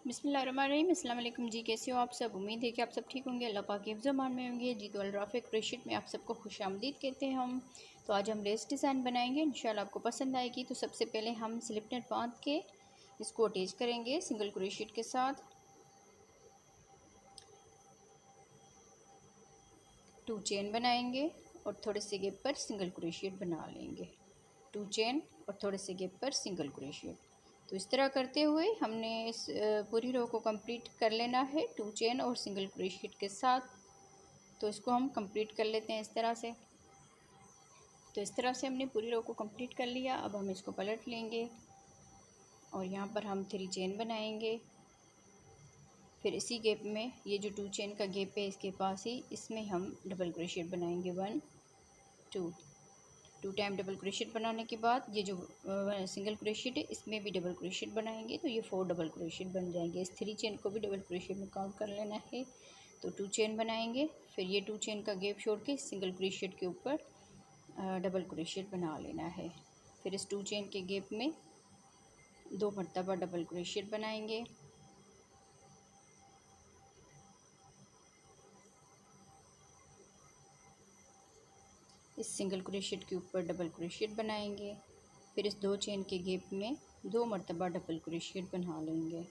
बिस्मिल्लाहिर्रहमानिर्रहीम। अस्सलाम वालेकुम जी, कैसे हो आप सब। उम्मीद है कि आप सब ठीक होंगे, अल्लाह पाक के हिफ्ज़ अमान में होंगे जी। तो अल-राफ़िक क्रोशेट में आप सबको खुशामदीद कहते हैं हम। तो आज हम लेस डिज़ाइन बनाएंगे, इंशाल्लाह आपको पसंद आएगी। तो सबसे पहले हम स्लिप नेट बांध के इसको अटैच करेंगे सिंगल क्रोशेट के साथ। 2 चेन बनाएंगे और थोड़े से गैप पर सिंगल क्रोशेट बना लेंगे। 2 चेन और थोड़े से गैप पर सिंगल क्रोशेट। तो इस तरह करते हुए हमने इस पूरी रो को कंप्लीट कर लेना है 2 चेन और सिंगल क्रोशेट के साथ। तो इसको हम कंप्लीट कर लेते हैं इस तरह से। तो इस तरह से हमने पूरी रो को कंप्लीट कर लिया। अब हम इसको पलट लेंगे और यहाँ पर हम 3 चेन बनाएंगे। फिर इसी गैप में ये जो 2 चेन का गैप है इसके पास ही इसमें हम डबल क्रोशेट बनाएंगे। 1 2 टाइम डबल क्रोशेट बनाने के बाद ये जो सिंगल क्रोशेट है इसमें भी डबल क्रोशेट बनाएंगे। तो ये 4 डबल क्रोशेट बन जाएंगे। इस 3 चेन को भी डबल क्रोशेट में काउंट कर लेना है। तो 2 चेन बनाएंगे, फिर ये 2 चेन का गैप छोड़ के सिंगल क्रोशेट के ऊपर डबल क्रोशेट बना लेना है। फिर इस 2 चेन के गैप में 2 मरतबा डबल क्रोशेट बनाएंगे। इस सिंगल क्रोशेट के ऊपर डबल क्रोशेट बनाएंगे। फिर इस 2 चेन के गैप में 2 मरतबा डबल क्रोशेट बना लेंगे।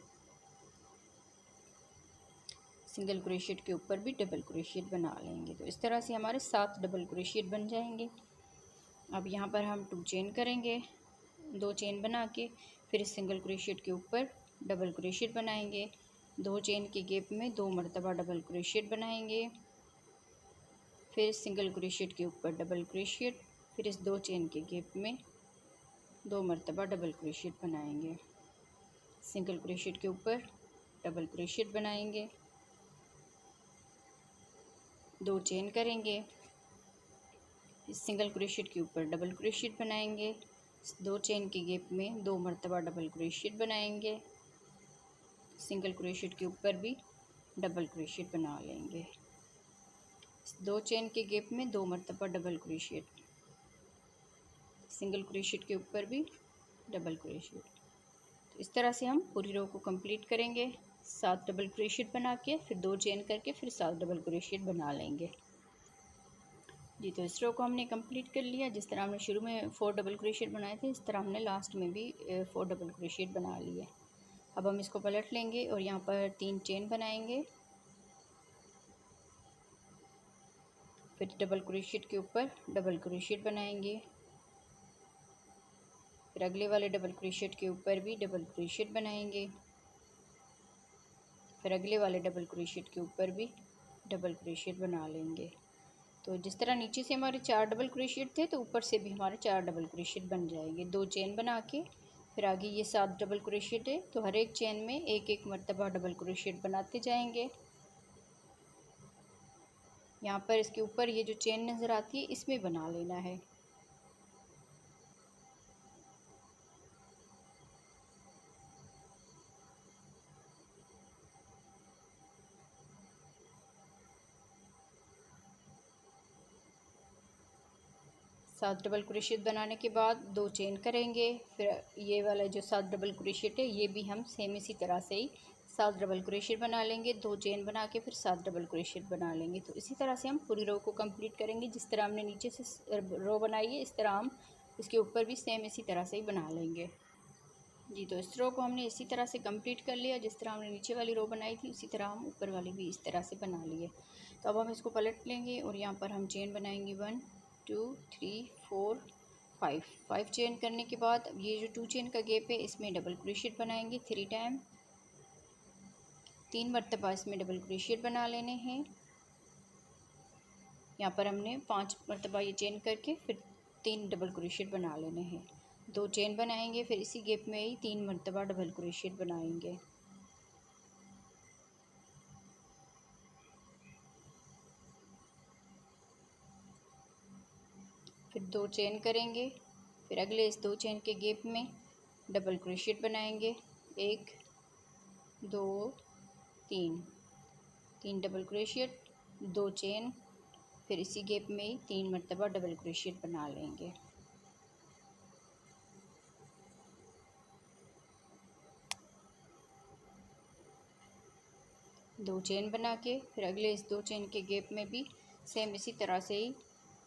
सिंगल क्रोशेट के ऊपर भी डबल क्रोशेट बना लेंगे। तो इस तरह से हमारे 7 डबल क्रोशेट बन जाएंगे। अब यहाँ पर हम 2 चेन करेंगे, 2 चेन बना के फिर इस सिंगल क्रोशेट के ऊपर डबल क्रोशेट बनाएंगे। 2 चेन के गैप में 2 मरतबा डबल क्रोशेट बनाएंगे। फिर सिंगल क्रोशेट के ऊपर डबल क्रोशेट, फिर इस 2 चेन के गैप में 2 मरतबा डबल क्रोशेट बनाएंगे। सिंगल क्रोशेट के ऊपर डबल क्रोशेट बनाएंगे, 2 चेन करेंगे, इस सिंगल क्रोशेट के ऊपर डबल क्रोशेट बनाएंगे। इस 2 चेन के गैप में 2 मरतबा डबल क्रोशेट बनाएंगे। सिंगल क्रोशेट के ऊपर भी डबल क्रोशेट बना लेंगे। 2 चेन के गैप में 2 मरतबा डबल क्रोशेट, सिंगल क्रोशेट के ऊपर भी डबल क्रोशेट। तो इस तरह से हम पूरी रो को कंप्लीट करेंगे। 7 डबल क्रोशेट बना के फिर 2 चेन करके फिर 7 डबल क्रोशेट बना लेंगे जी। तो इस रो को हमने कंप्लीट कर लिया। जिस तरह हमने शुरू में 4 डबल क्रोशेट बनाए थे इस तरह हमने लास्ट में भी 4 डबल क्रोशेट बना लिए। अब हम इसको पलट लेंगे और यहाँ पर 3 चेन बनाएंगे। फिर डबल क्रोशेट के ऊपर डबल क्रोशेट बनाएंगे। फिर अगले वाले डबल क्रोशेट के ऊपर भी डबल क्रोशेट बनाएंगे। फिर अगले वाले डबल क्रोशेट के ऊपर भी डबल क्रोशेट बना लेंगे। तो जिस तरह नीचे से हमारे 4 डबल क्रोशेट थे तो ऊपर से भी हमारे 4 डबल क्रोशेट बन जाएंगे। 2 चेन बना के फिर आगे ये 7 डबल क्रोशेट है तो हर एक चेन में एक एक मरतबा डबल क्रोशेट बनाते जाएंगे। यहाँ पर इसके ऊपर ये जो चेन नज़र आती है इसमें बना लेना है। सात डबल क्रोशेट बनाने के बाद 2 चेन करेंगे। फिर ये वाला जो 7 डबल क्रोशेट है ये भी हम सेम इसी तरह से ही 7 डबल क्रोशेट बना लेंगे। 2 चेन बना के फिर 7 डबल क्रोशेट बना लेंगे। तो इसी तरह से हम पूरी रो को कंप्लीट करेंगे। जिस तरह हमने नीचे से रो बनाई है इस तरह हम इसके ऊपर भी सेम इसी तरह से ही बना लेंगे जी। तो इस रो को हमने इसी तरह से कंप्लीट कर लिया। जिस तरह हमने नीचे वाली रो बनाई थी उसी तरह हम ऊपर वाली भी इस तरह से बना लिए। तो अब हम इसको पलट लेंगे और यहाँ पर हम चेन बनाएंगे 1 2 3 4 5 चेन करने के बाद ये जो 2 चेन का गैप है इसमें डबल क्रोशेट बनाएंगे 3 टाइम। 3 मरतबा इसमें डबल क्रोशेट बना लेने हैं। यहाँ पर हमने 5 मरतबा ये चेन करके फिर 3 डबल क्रोशेट बना लेने हैं। 2 चेन बनाएंगे फिर इसी गैप में ही 3 मरतबा डबल क्रोशेट बनाएंगे। फिर 2 चेन करेंगे, फिर अगले इस 2 चेन के गैप में डबल क्रोशेट बनाएंगे 1 2 3 डबल क्रोशेट, 2 चेन, फिर इसी गैप में ही 3 मरतबा डबल क्रोशेट बना लेंगे। 2 चेन बना के फिर अगले इस 2 चेन के गैप में भी सेम इसी तरह से ही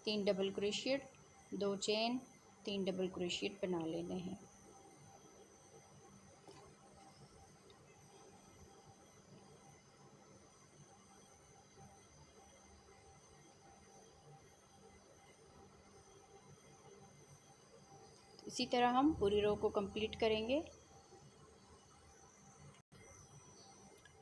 3 डबल क्रोशिएट, 2 चेन, 3 डबल क्रोशिएट बना लेने हैं। इसी तरह हम पूरी रो को कंप्लीट करेंगे।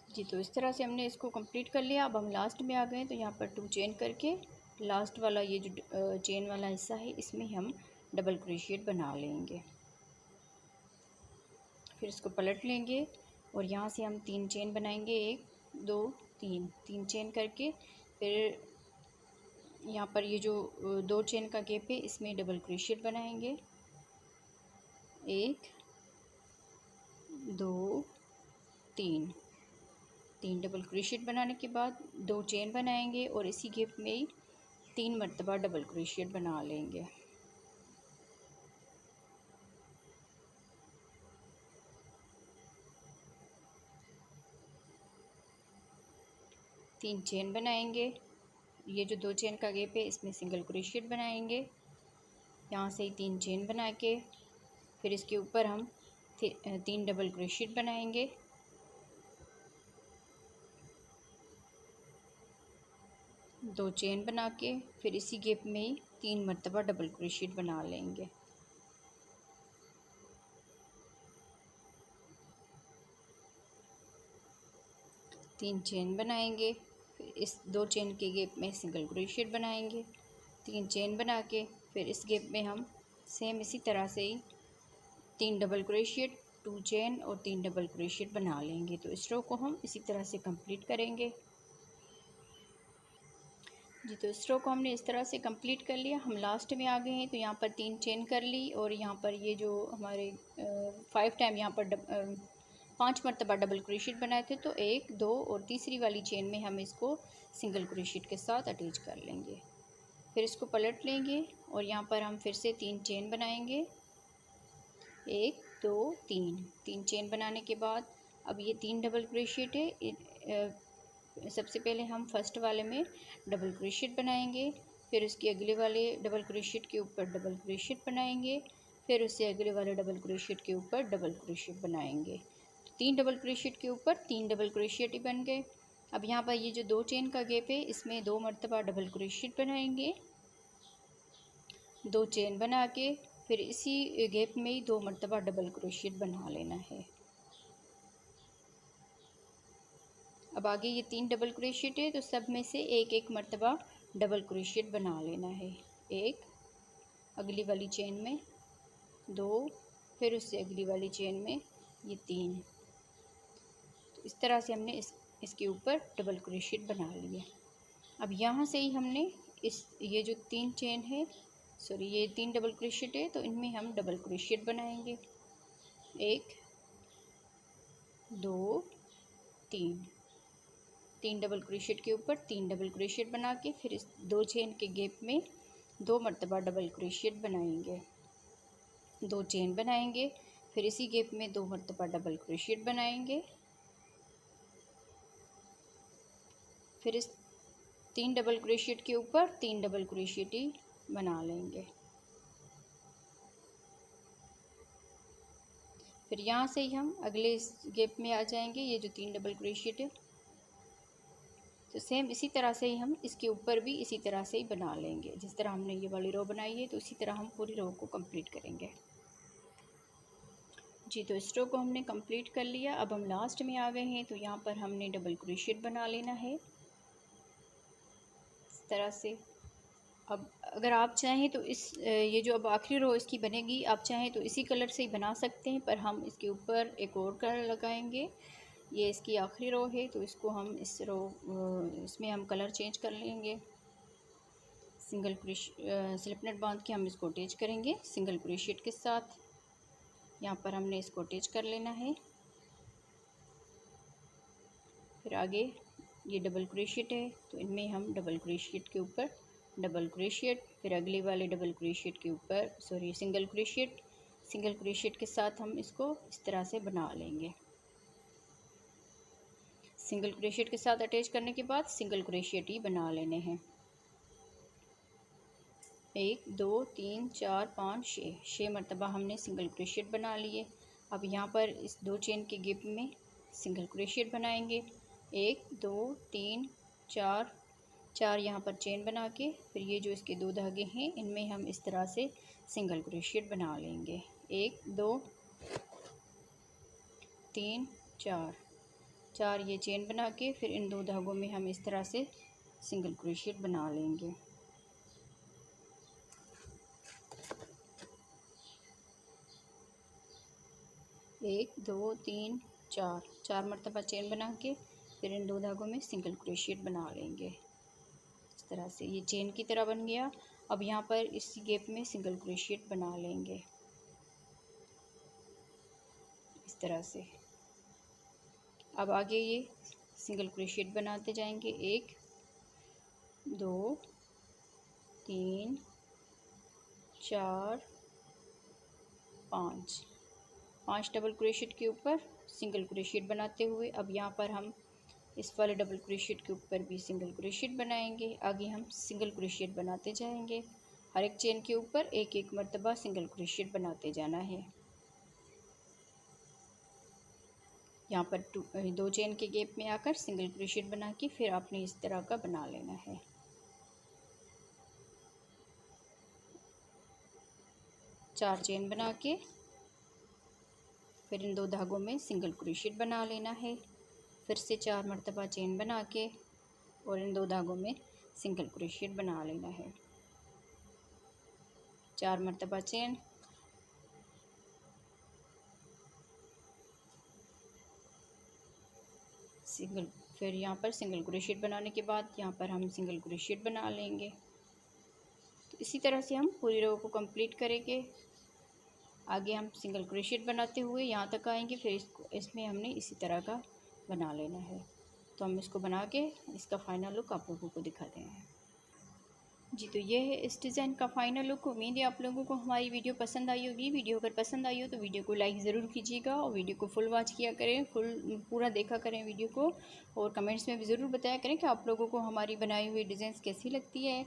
जी, तो इस तरह से हमने इसको कंप्लीट कर लिया। अब हम लास्ट में आ गए हैं, तो यहाँ पर 2 चेन करके लास्ट वाला ये जो चेन वाला हिस्सा है इसमें हम डबल क्रोशिएट बना लेंगे। फिर इसको पलट लेंगे और यहाँ से हम 3 चेन बनाएंगे, 1 2 3 चेन करके फिर यहाँ पर ये जो 2 चेन का गैप है इसमें डबल क्रोशिएट बनाएंगे। 1 2 3 डबल क्रोशिएट बनाने के बाद 2 चेन बनाएंगे और इसी गैप में ही 3 मरतबा डबल क्रोशिएट बना लेंगे। तीन चेन बनाएंगे, ये जो 2 चेन का गैप है इसमें सिंगल क्रोशिएट बनाएंगे। यहाँ से ही 3 चेन बना के फिर इसके ऊपर हम 3 डबल क्रोशिएट बनाएंगे। दो चेन बना के फिर इसी गैप में ही 3 मरतबा डबल क्रोशिएट बना लेंगे। तीन चेन बनाएंगे, फिर इस 2 चेन के गैप में सिंगल क्रोशिएट बनाएंगे। 3 चेन बना के फिर इस गैप में हम सेम इसी तरह से ही 3 डबल क्रोशिएट, 2 चेन और 3 डबल क्रोशिएट बना लेंगे। तो इस रो को हम इसी तरह से कंप्लीट करेंगे। जी, तो इस रो को हमने इस तरह से कंप्लीट कर लिया। हम लास्ट में आ गए हैं, तो यहाँ पर 3 चेन कर ली और यहाँ पर ये जो हमारे 5 टाइम यहाँ पर 5 मरतबा डबल क्रोशिएट बनाए थे, तो 1 2 और तीसरी वाली चेन में हम इसको सिंगल क्रोशिएट के साथ अटैच कर लेंगे। फिर इसको पलट लेंगे और यहाँ पर हम फिर से 3 चेन बनाएंगे, 1 2 3 चेन बनाने के बाद अब ये 3 डबल क्रोशिएट है। सबसे पहले हम फर्स्ट वाले में डबल क्रोशिएट बनाएंगे, फिर उसके अगले वाले डबल क्रोशिएट के ऊपर डबल क्रोशिएट बनाएंगे, फिर उससे अगले वाले डबल क्रोशिएट के ऊपर डबल क्रोशिएट बनाएंगे। तो 3 डबल क्रोशिएट के ऊपर 3 डबल क्रोशिएट ही बन गए। अब यहाँ पर ये जो 2 चेन का गैप है इसमें 2 मरतबा डबल क्रोशिएट बनाएंगे। 2 चेन बना के फिर इसी गैप में ही 2 मरतबा डबल क्रोशिएट बना लेना है। अब आगे ये 3 डबल क्रोशिएट है, तो सब में से एक एक मरतबा डबल क्रोशिएट बना लेना है। 1 अगली वाली चेन में, 2 फिर उससे अगली वाली चेन में ये 3। तो इस तरह से हमने इसके ऊपर डबल क्रोशिएट बना लिया। अब यहाँ से ही हमने ये जो 3 चेन है, सॉरी ये 3 डबल क्रोशिएट है, तो इनमें हम डबल क्रोशिएट बनाएंगे। 1 2 3 डबल क्रोशिएट के ऊपर 3 डबल क्रोशिएट बना के फिर इस 2 चेन के गैप में 2 मरतबा डबल क्रोशिएट बनाएंगे। 2 चेन बनाएंगे, फिर इसी गैप में 2 मरतबा डबल क्रोशिएट बनाएंगे। फिर इस 3 डबल क्रोशिएट के ऊपर 3 डबल क्रोशिएट ही बना लेंगे। फिर यहाँ से ही हम अगले इस गैप में आ जाएंगे, ये जो 3 डबल क्रोशिएट है, तो सेम इसी तरह से ही हम इसके ऊपर भी इसी तरह से ही बना लेंगे। जिस तरह हमने ये वाली रो बनाई है, तो इसी तरह हम पूरी रो को कंप्लीट करेंगे। जी, तो इस रो को हमने कंप्लीट कर लिया। अब हम लास्ट में आ गए हैं, तो यहाँ पर हमने डबल क्रोशिएट बना लेना है इस तरह से। अब अगर आप चाहें तो ये जो अब आखिरी रो इसकी बनेगी, आप चाहें तो इसी कलर से ही बना सकते हैं, पर हम इसके ऊपर एक और कलर लगाएंगे। ये इसकी आखिरी रो है, तो इसको हम इसमें हम कलर चेंज कर लेंगे। सिंगल स्लिप नेट बांध के हम इसको अटैच करेंगे सिंगल क्रोशिएट के साथ। यहाँ पर हमने इसको अटैच कर लेना है। फिर आगे ये डबल क्रोशिएट है, तो इनमें हम डबल क्रोशिएट के ऊपर डबल क्रोशिएट, फिर अगले वाले डबल क्रोशिएट के ऊपर सिंगल क्रोशिएट के साथ हम इसको इस तरह से बना लेंगे। सिंगल क्रोशिएट के साथ अटैच करने के बाद सिंगल क्रोशिएट ही बना लेने हैं। 1 2 3 4 5 6 मरतबा हमने सिंगल क्रोशिएट बना लिए। अब यहाँ पर इस 2 चेन के गैप में सिंगल क्रोशिएट बनाएंगे। 1 2 3 4 यहाँ पर चेन बना के फिर ये जो इसके 2 धागे हैं इनमें हम इस तरह से सिंगल क्रोशिएट बना लेंगे। 1 2 3 4 ये चेन बना के फिर इन 2 धागों में हम इस तरह से सिंगल क्रोशिएट बना लेंगे। एक 2 3 4 मरतबा चेन बना के फिर इन 2 धागों में सिंगल क्रोशिएट बना लेंगे। इस तरह से ये चेन की तरह बन गया। अब यहाँ पर इस गैप में सिंगल क्रोशिएट बना लेंगे इस तरह से। अब आगे ये सिंगल क्रोशिएट बनाते जाएंगे। 1 2 3 4 5 डबल क्रोशिएट के ऊपर सिंगल क्रोशिएट बनाते हुए अब यहाँ पर हम इस वाले डबल क्रोशिएट के ऊपर भी सिंगल क्रोशिएट बनाएंगे। आगे हम सिंगल क्रोशिएट बनाते जाएंगे। हर एक चेन के ऊपर एक एक मरतबा सिंगल क्रोशिएट बनाते जाना है। यहाँ पर 2 चेन के गैप में आकर सिंगल क्रोशिएट बना के फिर आपने इस तरह का बना लेना है। चार चेन बना के फिर इन 2 धागों में सिंगल क्रोशिएट बना लेना है। फिर से 4 मरतबा चेन बना के और इन 2 धागों में सिंगल क्रोशिएट बना लेना है। 4 मरतबा चेन, सिंगल, फिर यहाँ पर सिंगल क्रोशिएट बनाने के बाद यहाँ पर हम सिंगल क्रोशिएट बना लेंगे। तो इसी तरह से हम पूरी रो को कंप्लीट करेंगे। आगे हम सिंगल क्रोशिएट बनाते हुए यहाँ तक आएंगे। फिर इसमें हमने इसी तरह का बना लेना है। तो हम इसको बना के इसका फ़ाइनल लुक आप लोगों को दिखाते हैं। जी, तो ये है इस डिज़ाइन का फ़ाइनल लुक। उम्मीद है आप लोगों को हमारी वीडियो पसंद आई होगी। वीडियो अगर पसंद आई हो तो वीडियो को लाइक ज़रूर कीजिएगा और वीडियो को फुल वॉच किया करें, पूरा देखा करें वीडियो को। और कमेंट्स में भी ज़रूर बताया करें कि आप लोगों को हमारी बनाई हुई डिज़ाइंस कैसी लगती है।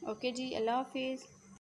ओके जी, अल्लाह हाफिज़।